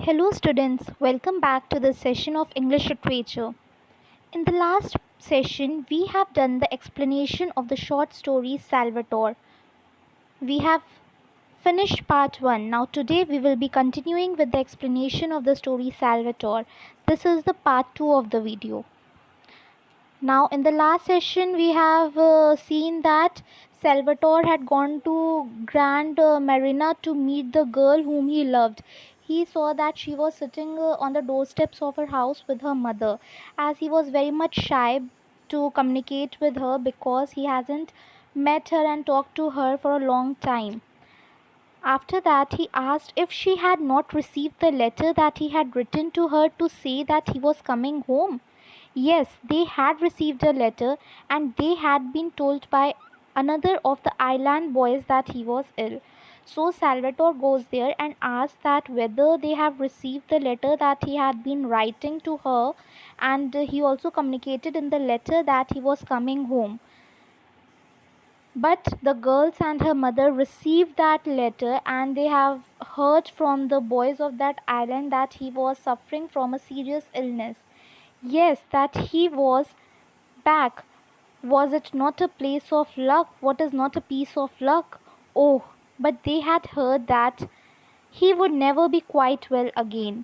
Hello students, welcome back to this session of English literature. In the last session, we have done the explanation of the short story Salvatore. We have finished part 1. Now today we will be continuing with the explanation of the story Salvatore. This is the part 2 of the video. Now in the last session we have seen that Salvatore had gone to Grand Marina to meet the girl whom he loved. He saw that she was sitting on the doorsteps of her house with her mother, as he was very much shy to communicate with her because he hasn't met her and talked to her for a long time. After that, he asked if she had not received the letter that he had written to her to say that he was coming home. Yes, they had received a letter and they had been told by another of the island boys that he was ill. So Salvatore goes there and asks that whether they have received the letter that he had been writing to her, and he also communicated in the letter that he was coming home. But the girls and her mother received that letter and they have heard from the boys of that island that he was suffering from a serious illness. Yes, that he was back. Was it not a place of luck? What is not a piece of luck? Oh, but they had heard that he would never be quite well again.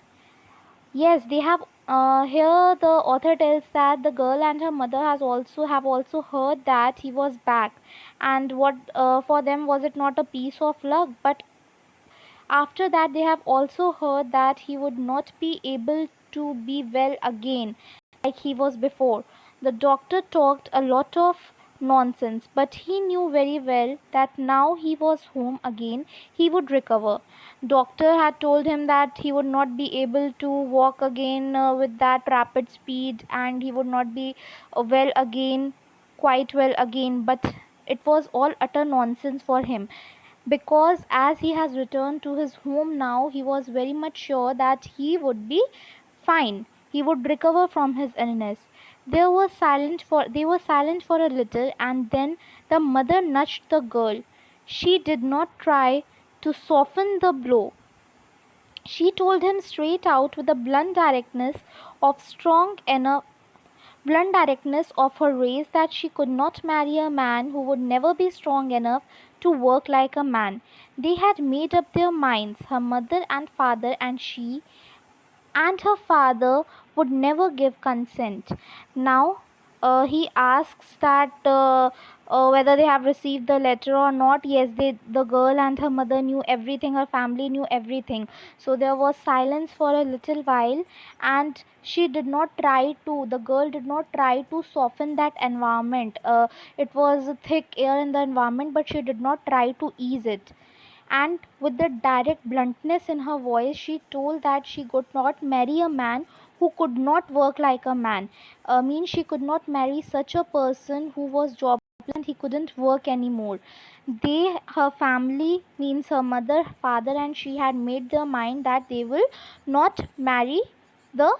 Yes, they have. Here the author tells that the girl and her mother have also heard that he was back, and what for them was it not a piece of luck? But after that, they have also heard that he would not be able to be well again like he was before. The doctor talked a lot of nonsense, but he knew very well that now he was home again, he would recover. Doctor had told him that he would not be able to walk again with that rapid speed, and he would not be well again, quite well again, but it was all utter nonsense for him, because as he has returned to his home now, he was very much sure that he would be fine. He would recover from his illness. They were silent for a little, and then the mother nudged the girl. She did not try to soften the blow. She told him straight out with the blunt directness of her race that she could not marry a man who would never be strong enough to work like a man. They had made up their minds, her mother and father and she, and her father would never give consent. Now he asks that whether they have received the letter or not. Yes, the girl and her mother knew everything, her family knew everything. So there was silence for a little while, and the girl did not try to soften that environment. It was a thick air in the environment, but she did not try to ease it, and with the direct bluntness in her voice, she told that she could not marry a man who could not work like a man. Means she could not marry such a person who was jobless and he couldn't work anymore. Her family, means her mother, father, and she had made their mind that they will not marry the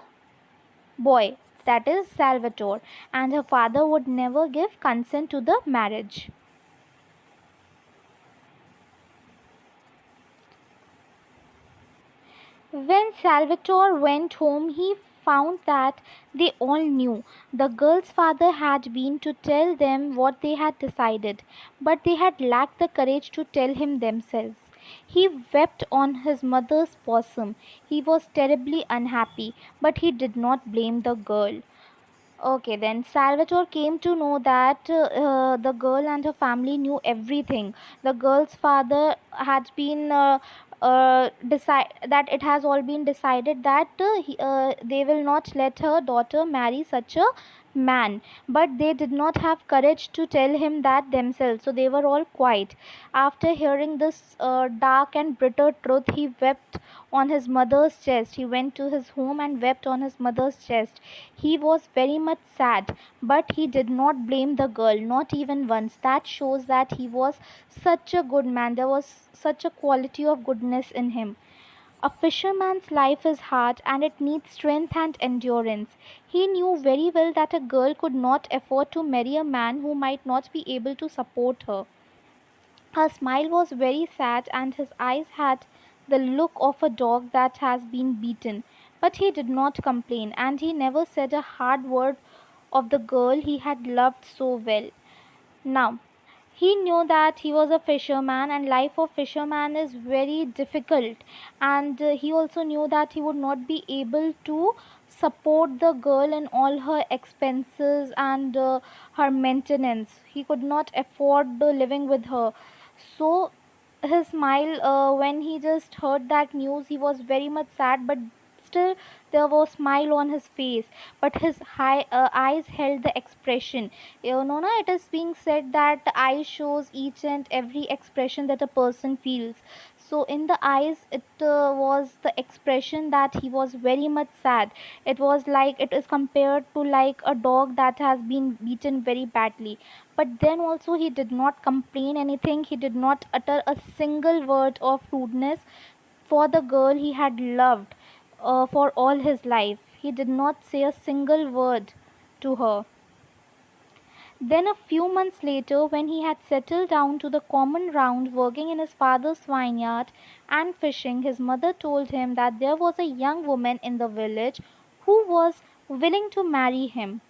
boy, that is Salvatore, and her father would never give consent to the marriage. When Salvatore went home, he found that they all knew. The girl's father had been to tell them what they had decided, but they had lacked the courage to tell him themselves. He wept on his mother's bosom. He was terribly unhappy, but he did not blame the girl. Okay, then Salvatore came to know that the girl and her family knew everything. The girl's father had been decide that it has all been decided that they will not let her daughter marry such a man, but they did not have courage to tell him that themselves, so they were all quiet. After hearing this dark and bitter truth, he wept on his mother's chest. He went to his home and wept on his mother's chest. He was very much sad, but he did not blame the girl, not even once. That shows that he was such a good man. There was such a quality of goodness in him. A fisherman's life is hard and it needs strength and endurance. He knew very well that a girl could not afford to marry a man who might not be able to support her. Her smile was very sad and his eyes had the look of a dog that has been beaten. But he did not complain, and he never said a hard word of the girl he had loved so well. Now, he knew that he was a fisherman and life of fisherman is very difficult, and he also knew that he would not be able to support the girl in all her expenses and her maintenance. He could not afford the living with her. So his smile, when he just heard that news, he was very much sad, but still there was smile on his face. But his eyes held the expression. You know, na, it is being said that the eye shows each and every expression that a person feels. So in the eyes, it was the expression that he was very much sad. It was like, it is compared to like a dog that has been beaten very badly. But then also he did not complain anything. He did not utter a single word of rudeness for the girl he had loved for all his life. He did not say a single word to her. Then, a few months later, when he had settled down to the common round, working in his father's vineyard and fishing, his mother told him that there was a young woman in the village who was willing to marry him.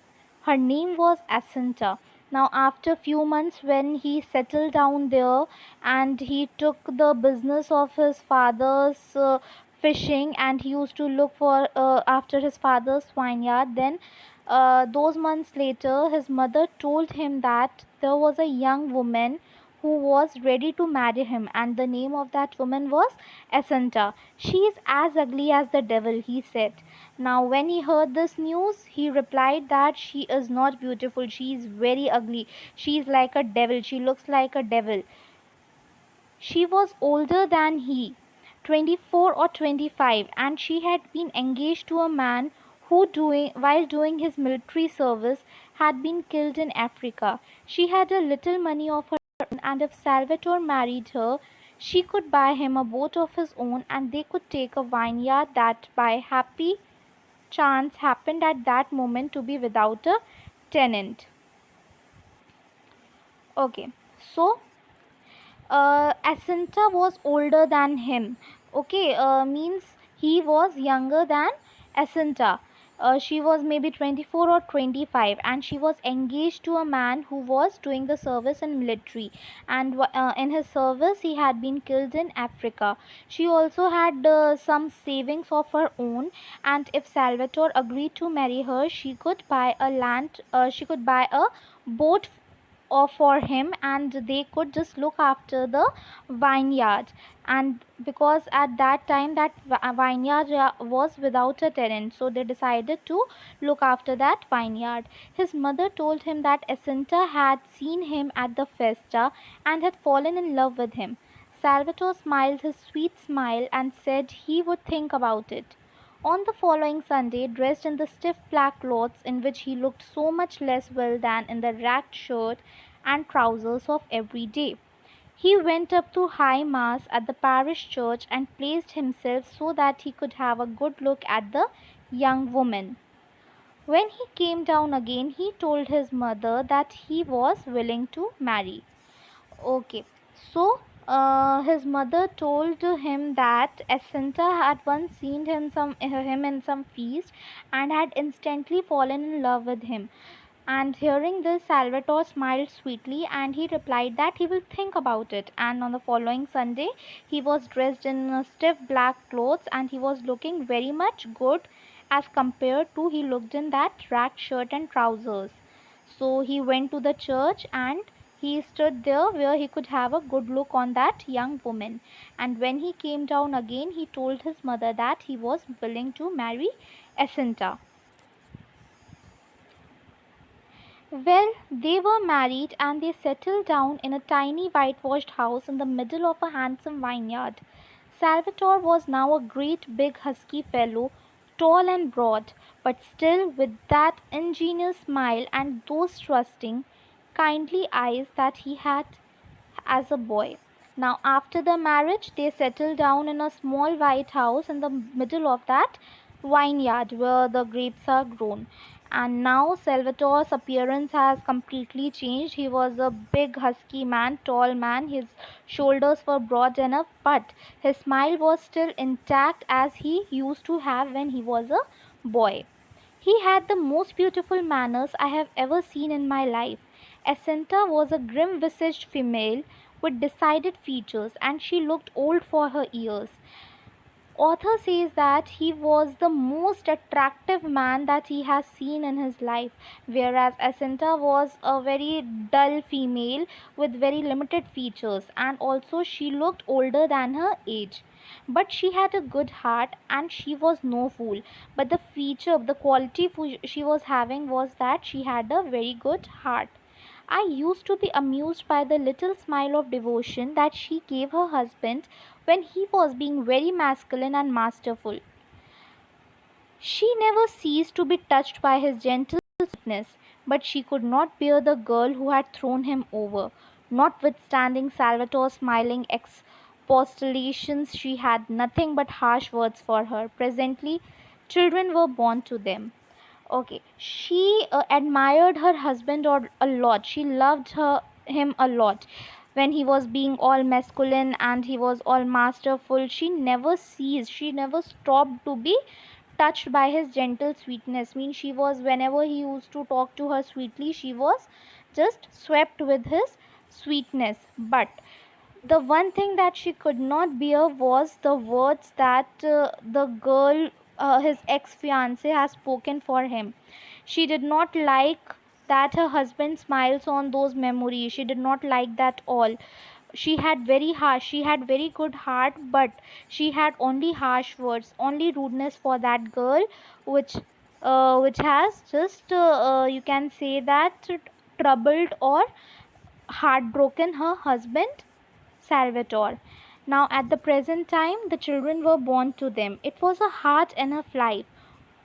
Her name was Asinta. Now, after few months, when he settled down there and he took the business of his father's fishing, and he used to look for after his father's vineyard, then those months later, his mother told him that there was a young woman who was ready to marry him, and the name of that woman was Asanta. She is as ugly as the devil, he said. Now, when he heard this news, he replied that she is not beautiful, she is very ugly, she is like a devil, she looks like a devil. She was older than he, 24 or 25, and she had been engaged to a man who, while doing his military service, had been killed in Africa. She had a little money of her own, and if Salvatore married her, she could buy him a boat of his own, and they could take a vineyard that, by happy chance, happened at that moment to be without a tenant. Okay, so Asinta was older than him. Okay, means he was younger than Asinta. She was maybe 24 or 25, and she was engaged to a man who was doing the service in military, and in his service he had been killed in Africa. She also had some savings of her own, and if Salvatore agreed to marry her, she could buy a land, she could buy a boat or for him, and they could just look after the vineyard. And because at that time that vineyard was without a tenant, so they decided to look after that vineyard. His mother told him that Jacinta had seen him at the festa and had fallen in love with him. Salvatore smiled his sweet smile and said he would think about it. On the following Sunday, dressed in the stiff black clothes in which he looked so much less well than in the ragged shirt and trousers of every day, he went up to High Mass at the parish church and placed himself so that he could have a good look at the young woman. When he came down again, he told his mother that he was willing to marry. Okay, so his mother told him that Jacinta had once seen him in some feast and had instantly fallen in love with him. And hearing this, Salvatore smiled sweetly and he replied that he will think about it. And on the following Sunday, he was dressed in stiff black clothes and he was looking very much good as compared to he looked in that ragged shirt and trousers. So he went to the church and he stood there where he could have a good look on that young woman. And when he came down again, he told his mother that he was willing to marry Jacinta. Well, they were married and they settled down in a tiny whitewashed house in the middle of a handsome vineyard. Salvatore was now a great big husky fellow, tall and broad, but still with that ingenuous smile and those trusting, kindly eyes that he had as a boy. Now, after the marriage, they settled down in a small white house in the middle of that vineyard where the grapes are grown. And now Salvatore's appearance has completely changed. He was a big, husky man, tall man. His shoulders were broad enough, but his smile was still intact as he used to have when he was a boy. He had the most beautiful manners I have ever seen in my life. Jacinta was a grim visaged female with decided features, and she looked old for her years. Author says that he was the most attractive man that he has seen in his life, whereas Jacinta was a very dull female with very limited features, and also she looked older than her age. But she had a good heart and she was no fool. But the quality she was having was that she had a very good heart. I used to be amused by the little smile of devotion that she gave her husband when he was being very masculine and masterful. She never ceased to be touched by his gentle sweetness, but she could not bear the girl who had thrown him over. Notwithstanding Salvatore's smiling expostulations, she had nothing but harsh words for her. Presently, children were born to them. Okay, she admired her husband a lot. She loved him a lot when he was being all masculine and he was all masterful. She never ceased, she never stopped to be touched by his gentle sweetness. Means she was, whenever he used to talk to her sweetly, she was just swept with his sweetness. But the one thing that she could not bear was the words that the girl, his ex fiance, has spoken for him. She did not like that her husband smiles on those memories. She did not like that all. She had very harsh, she had very good heart, but she had only harsh words, only rudeness for that girl, which has just you can say that troubled or heartbroken her husband Salvatore. Now, at the present time, the children were born to them. It was a hard enough life.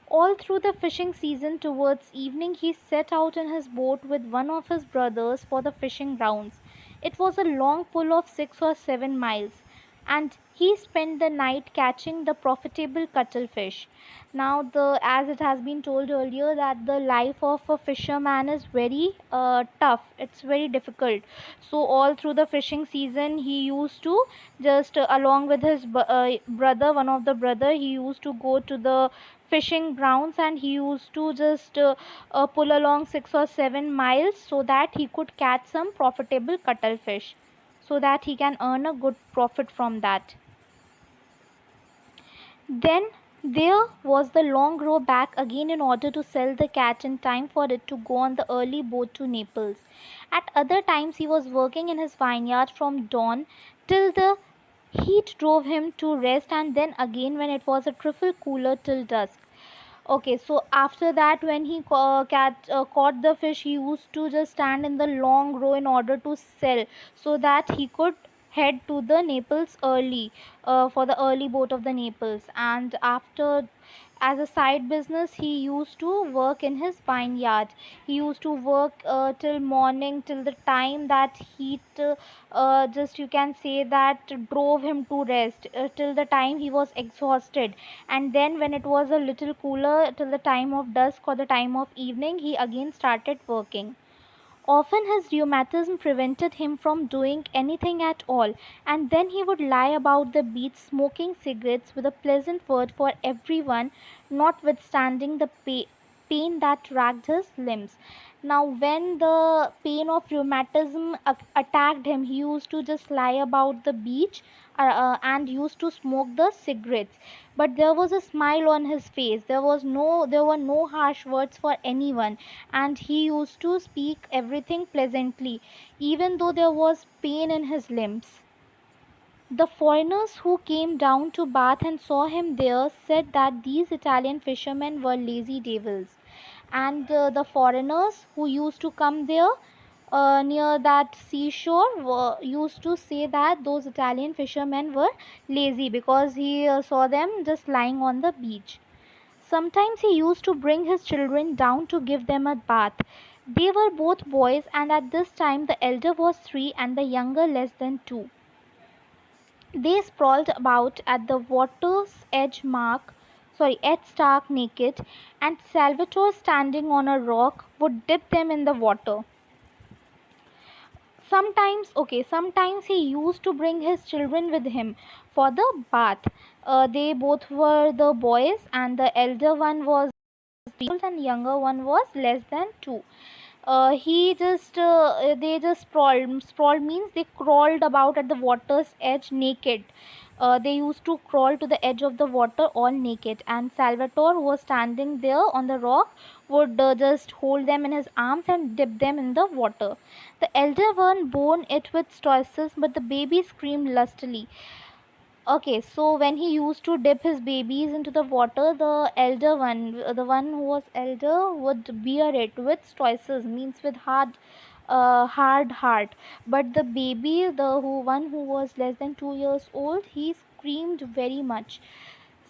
All through the fishing season, towards evening, he set out in his boat with one of his brothers for the fishing grounds. It was a long pull of 6 or 7 miles, and he spent the night catching the profitable cuttlefish. Now, as it has been told earlier, that the life of a fisherman is very tough. It's very difficult. So, all through the fishing season, he used to just along with his brother, one of the brother, he used to go to the fishing grounds and he used to just pull along 6 or 7 miles so that he could catch some profitable cuttlefish so that he can earn a good profit from that. Then there was the long row back again in order to sell the catch in time for it to go on the early boat to Naples. At other times he was working in his vineyard from dawn till the heat drove him to rest, and then again when it was a trifle cooler till dusk. Okay, so after that, when he caught the fish, he used to just stand in the long row in order to sell, so that he could head to the Naples early, for the early boat of the Naples. And after, as a side business, he used to work in his vineyard. He used to work till morning, till the time that heat, just you can say that, drove him to rest, till the time he was exhausted. And then when it was a little cooler till the time of dusk or the time of evening, he again started working. Often his rheumatism prevented him from doing anything at all, and then he would lie about the beach smoking cigarettes with a pleasant word for everyone, notwithstanding the pain that racked his limbs. Now, when the pain of rheumatism attacked him, he used to just lie about the beach and used to smoke the cigarettes. But there was a smile on his face. There were no harsh words for anyone, and he used to speak everything pleasantly, even though there was pain in his limbs. The foreigners who came down to Bath and saw him there said that these Italian fishermen were lazy devils. And the foreigners who used to come there near that seashore used to say that those Italian fishermen were lazy because he saw them just lying on the beach. Sometimes he used to bring his children down to give them a bath. They were both boys, and at this time the elder was 3 and the younger less than 2. They sprawled about at the water's edge Ed Stark naked, and Salvatore standing on a rock would dip them in the water. Sometimes he used to bring his children with him for the bath. They both were the boys, and the elder one was old and younger one was less than 2. He just They just sprawled means they crawled about at the water's edge naked. They used to crawl to the edge of the water all naked, and Salvatore, who was standing there on the rock, would just hold them in his arms and dip them in the water. The elder one bore it with stoicism, but the baby screamed lustily. Okay, so when he used to dip his babies into the water, the elder one, the one who was elder, would bear it with stoicism, means with hard heart. But the baby, the one who was less than 2 years old, he screamed very much.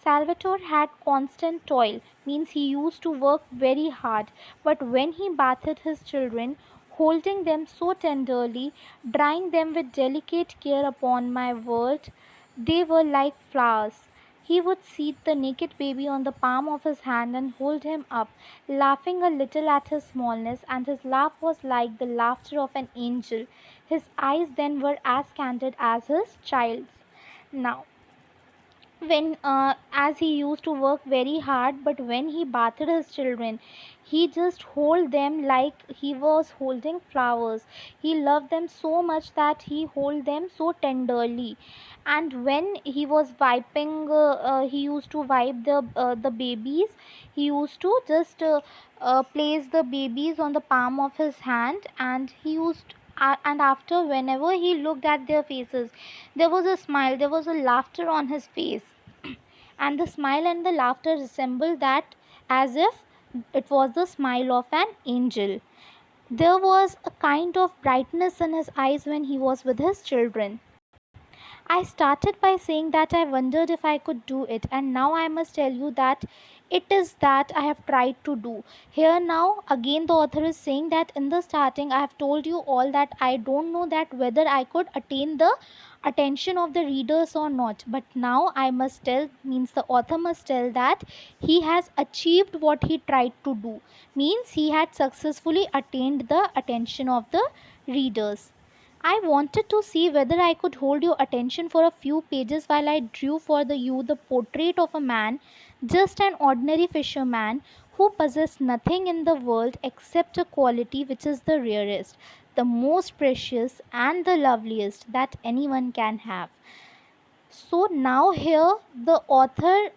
Salvatore had constant toil, means he used to work very hard, but when he bathed his children, holding them so tenderly, drying them with delicate care upon my word, they were like flowers. He would seat the naked baby on the palm of his hand and hold him up, laughing a little at his smallness, and his laugh was like the laughter of an angel. His eyes then were as candid as his child's. Now, when as he used to work very hard, but when he bathed his children, he just hold them like he was holding flowers. He loved them so much that he hold them so tenderly. And when he was wiping he used to wipe the babies. He used to just place the babies on the palm of his hand, and he used and after, whenever he looked at their faces, there was a smile, there was a laughter on his face, and the smile and the laughter resembled that as if it was the smile of an angel. There was a kind of brightness in his eyes when he was with his children. I started by saying that I wondered if I could do it, and now I must tell you that it is that I have tried to do. Here now, again, the author is saying that in the starting, I have told you all that I don't know that whether I could attain the attention of the readers or not. But now I must tell, means the author must tell that he has achieved what he tried to do, means he had successfully attained the attention of the readers. I wanted to see whether I could hold your attention for a few pages while I drew for you the portrait of a man, just an ordinary fisherman, who possessed nothing in the world except a quality which is the rarest, the most precious, and the loveliest that anyone can have. So now here the author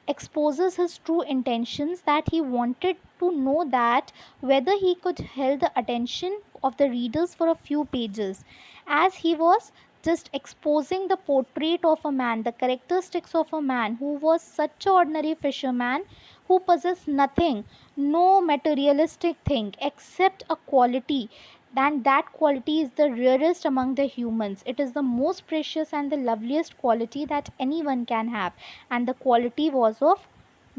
exposes his true intentions, that he wanted to know that whether he could hold the attention of the readers for a few pages, as he was just exposing the portrait of a man, the characteristics of a man who was such an ordinary fisherman, who possessed nothing, no materialistic thing except a quality, and that quality is the rarest among the humans. It is the most precious and the loveliest quality that anyone can have, and the quality was of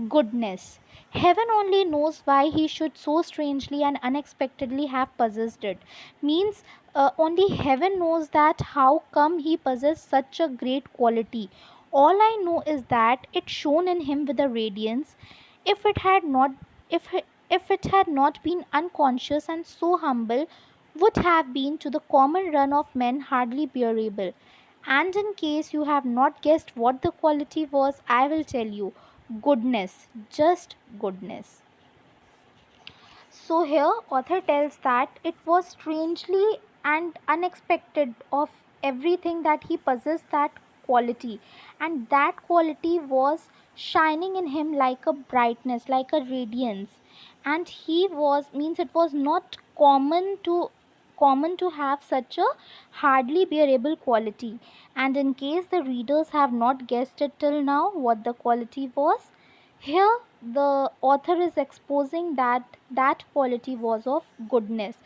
goodness. Heaven only knows why he should so strangely and unexpectedly have possessed it. Means only heaven knows that how come he possessed such a great quality. All I know is that it shone in him with a radiance. If it had not, if if it had not been unconscious and so humble, would have been to the common run of men hardly bearable. And in case you have not guessed what the quality was, I will tell you: goodness, just goodness. So here author tells that it was strangely and unexpected of everything that he possessed that quality, and that quality was shining in him like a brightness, like a radiance. And he was, means it was not common to have such a hardly bearable quality. And in case the readers have not guessed it till now what the quality was, here the author is exposing that that quality was of goodness,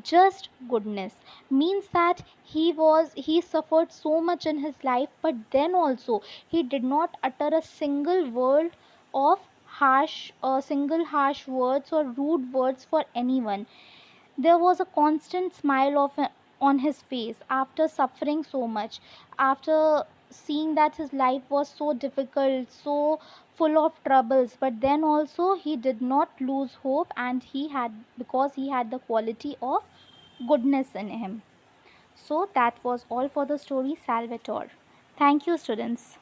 just goodness. Means that he suffered so much in his life, but then also he did not utter a single word of single harsh words or rude words for anyone. There was a constant smile on his face after suffering so much, after seeing that his life was so difficult, so full of troubles, but then also he did not lose hope, and he had, because he had the quality of goodness in him. So that was all for the story Salvatore. Thank you, students.